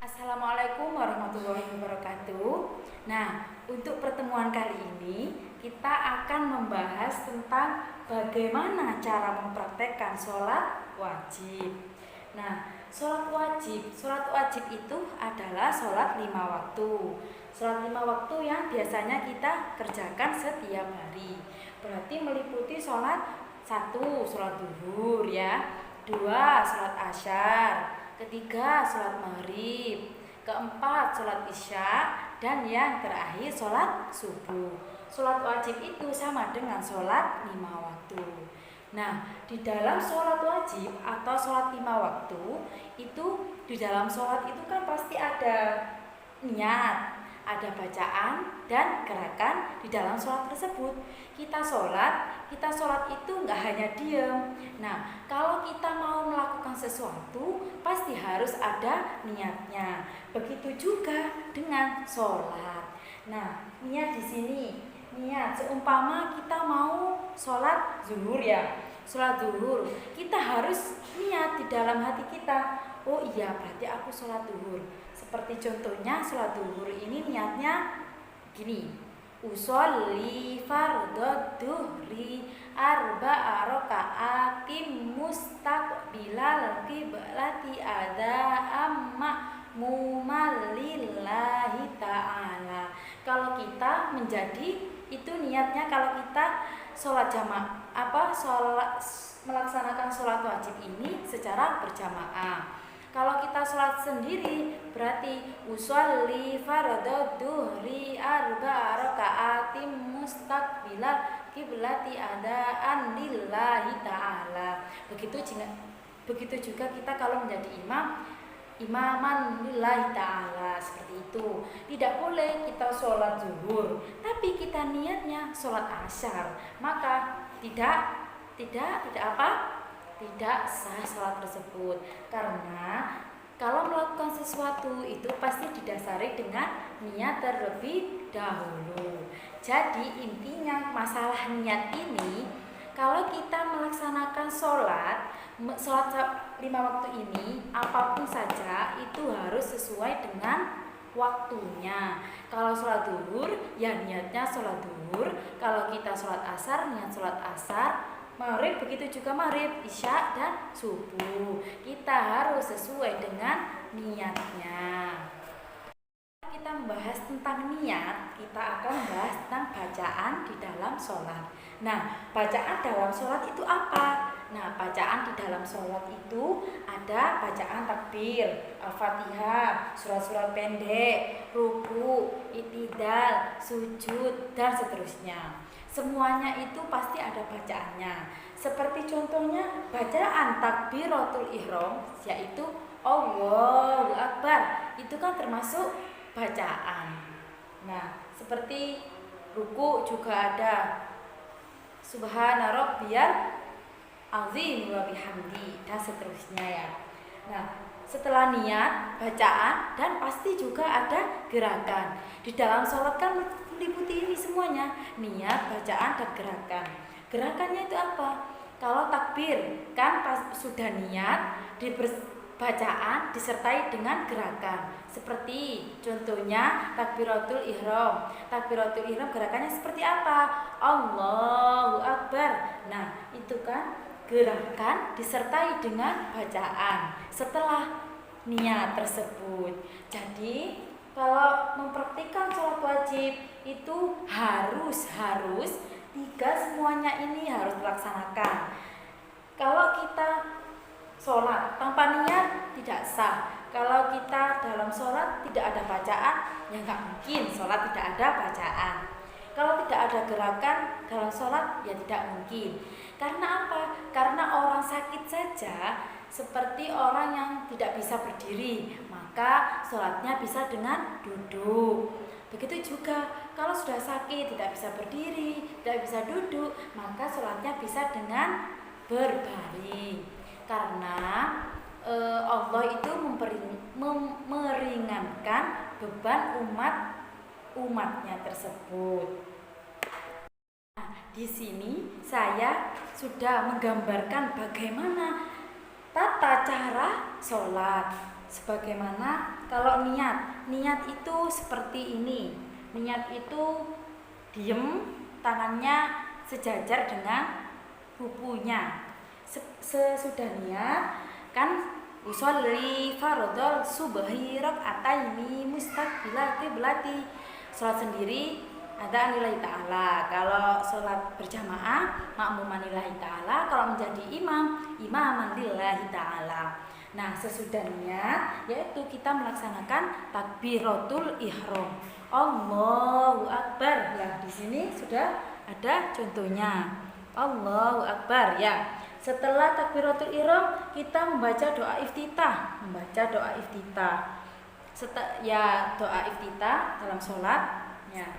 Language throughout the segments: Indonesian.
Assalamualaikum warahmatullahi wabarakatuh. Nah, untuk pertemuan kali ini kita akan membahas tentang bagaimana cara mempraktekkan sholat wajib. Nah, sholat wajib itu adalah sholat 5 waktu. Sholat 5 waktu yang biasanya kita kerjakan setiap hari. Berarti meliputi sholat 1, sholat zuhur ya, 2, sholat asyar, ketiga sholat maghrib, keempat sholat isya, dan yang terakhir sholat subuh. Sholat wajib itu sama dengan sholat 5 waktu. Nah, di dalam sholat wajib atau sholat 5 waktu itu, di dalam sholat itu kan pasti ada niat, ada bacaan dan gerakan di dalam sholat tersebut. Kita sholat itu nggak hanya diam. Nah, kalau kita mau melakukan sesuatu pasti harus ada niatnya. Begitu juga dengan sholat. Nah, niat di sini, niat seumpama kita mau sholat zuhur ya, sholat zuhur, kita harus niat di dalam hati kita. Oh iya, berarti aku sholat zuhur. Seperti contohnya sholat zuhur ini niatnya gini: usolli fardhu dhuhri arba'a raka'atin mustaqbilal qiblati amma mumalillahi ta'ala. Kalau kita menjadi itu niatnya, kalau kita sholat melaksanakan sholat wajib ini secara berjamaah. Kalau kita sholat sendiri berarti usolli fardhu dhuhri arba'a raka'atin mustaqbilal qiblati lillahi ta'ala. Begitu juga kita kalau menjadi imaman lillahi ta'ala, seperti itu. Tidak boleh kita sholat zuhur tapi kita niatnya sholat asyar, maka tidak sah sholat tersebut. Karena kalau melakukan sesuatu itu pasti didasari dengan niat terlebih dahulu. Jadi intinya masalah niat ini, kalau kita melaksanakan sholat 5 waktu ini, apapun saja itu harus sesuai dengan waktunya. Kalau sholat zuhur ya niatnya sholat zuhur, kalau kita sholat asar niat sholat asar, maghrib begitu juga maghrib, isya dan subuh. Kita harus sesuai dengan niatnya. Kita membahas tentang niat, kita akan membahas tentang bacaan di dalam sholat. Nah, bacaan dalam sholat itu apa? Nah, bacaan di dalam sholat itu ada bacaan takbir, al-fatihah, surat-surat pendek, ruku, i'tidal, sujud, dan seterusnya. Semuanya itu pasti ada bacaannya. Seperti contohnya bacaan takbiratul ihram, yaitu Allahu Akbar. Itu kan termasuk bacaan. Nah, seperti ruku juga ada Subhana rabbiyal azim wa bihamdi, dan seterusnya ya. Nah, setelah niat, bacaan, dan pasti juga ada gerakan. Di dalam sholat kan meliputi ini semuanya, niat, bacaan, dan gerakan. Gerakannya itu apa? Kalau takbir kan pas sudah niat, bacaan disertai dengan gerakan. Seperti contohnya takbiratul ihram. Takbiratul ihram gerakannya seperti apa? Allahu Akbar. Nah, itu kan gerakan disertai dengan bacaan setelah niat tersebut. Jadi kalau mempraktikkan sholat wajib itu harus semuanya ini harus dilaksanakan. Kalau kita sholat tanpa niat tidak sah. Kalau kita dalam sholat tidak ada bacaan, ya nggak mungkin sholat tidak ada bacaan. Kalau tidak ada gerakan dalam sholat, ya tidak mungkin. Karena apa? Karena orang sakit saja, seperti orang yang tidak bisa berdiri, maka sholatnya bisa dengan duduk. Begitu juga kalau sudah sakit, tidak bisa berdiri, tidak bisa duduk, maka sholatnya bisa dengan berbaring. Karena Allah itu meringankan beban umatnya tersebut. Nah, di sini saya sudah menggambarkan bagaimana tata cara sholat, sebagaimana kalau niat itu seperti ini. Niat itu diem, tangannya sejajar dengan bubunya. Sesudah niat kan usolli fardhol subhi rak'ataini mustaqbilal qiblati. Salat sendiri ada lillahi ta'ala. Kalau salat berjamaah makmuman lillahi ta'ala, kalau menjadi imaman lillahi ta'ala. Nah, sesudah niat yaitu kita melaksanakan takbiratul ihram. Allahu akbar. Nah, di sini sudah ada contohnya. Allahu akbar ya. Setelah takbiratul ihram kita membaca doa iftitah, doa iftitah dalam sholat ya.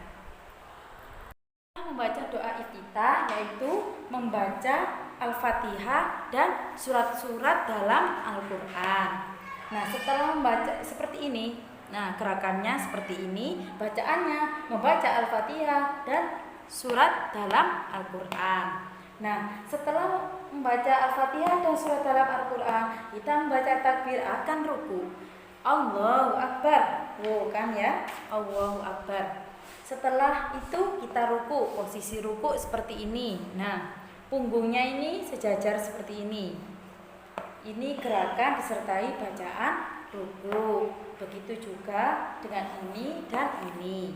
Membaca doa iftitah yaitu membaca Al-Fatihah dan surat-surat dalam Al-Qur'an. Nah, setelah membaca seperti ini, nah gerakannya seperti ini, bacaannya membaca Al-Fatihah dan surat dalam Al-Qur'an. Nah, setelah membaca Al-Fatihah dan surat dalam Al-Qur'an, kita membaca takbir akan ruku. Allahu Akbar. Kan ya? Allahu Akbar. Setelah itu kita ruku, posisi ruku seperti ini. Nah, punggungnya ini sejajar seperti ini. Ini gerakan disertai bacaan ruku. Begitu juga dengan ini dan ini.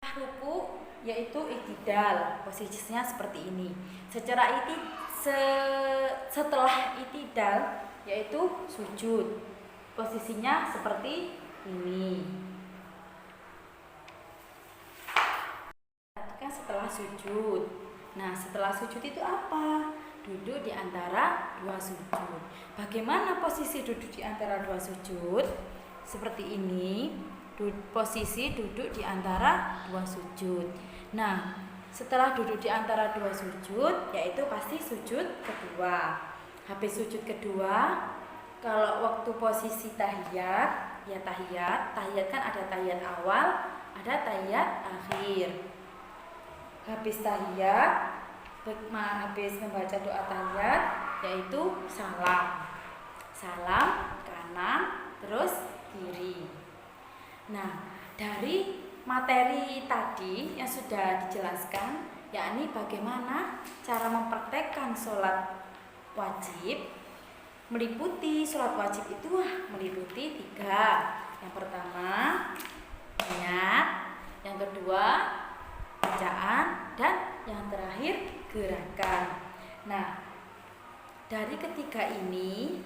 Ruku yaitu iktidal, posisinya seperti ini. Setelah iktidal yaitu sujud, posisinya seperti ini. Setelah sujud. Nah, setelah sujud itu apa? Duduk di antara dua sujud. Bagaimana posisi duduk di antara dua sujud? Seperti ini. Posisi duduk di antara dua sujud. Nah, setelah duduk di antara dua sujud, yaitu pasti sujud kedua. Habis sujud kedua, kalau waktu posisi tahiyat, ya tahiyat kan ada tahiyat awal, ada tahiyat akhir. Habis tahiyat, habis membaca doa tahiyat, yaitu salam kanan terus kiri. Nah, dari materi tadi yang sudah dijelaskan, yakni bagaimana cara mempraktekkan sholat wajib, meliputi sholat wajib itu meliputi 3. Yang pertama niat, yang kedua bacaan, dan yang terakhir gerakan. Nah, dari ketiga ini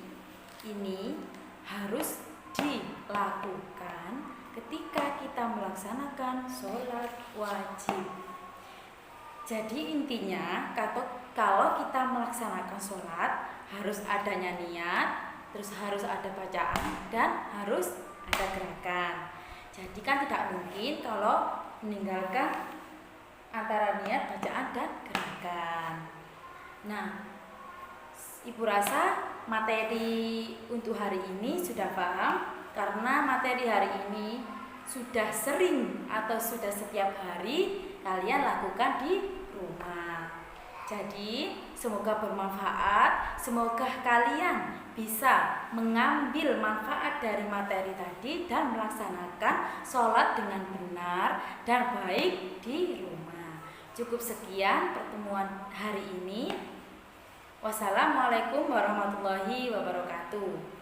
harus dilakukan ketika kita melaksanakan sholat wajib. Jadi intinya kalau kita melaksanakan sholat harus adanya niat, terus harus ada bacaan, dan harus ada gerakan. Jadi kan tidak mungkin kalau meninggalkan antara niat, bacaan, dan gerakan. Nah, Ibu rasa materi untuk hari ini sudah paham, karena materi hari ini sudah sering atau sudah setiap hari kalian lakukan di rumah. Jadi semoga bermanfaat, semoga kalian bisa mengambil manfaat dari materi tadi dan melaksanakan sholat dengan benar dan baik di rumah. Cukup sekian pertemuan hari ini. Wassalamualaikum warahmatullahi wabarakatuh.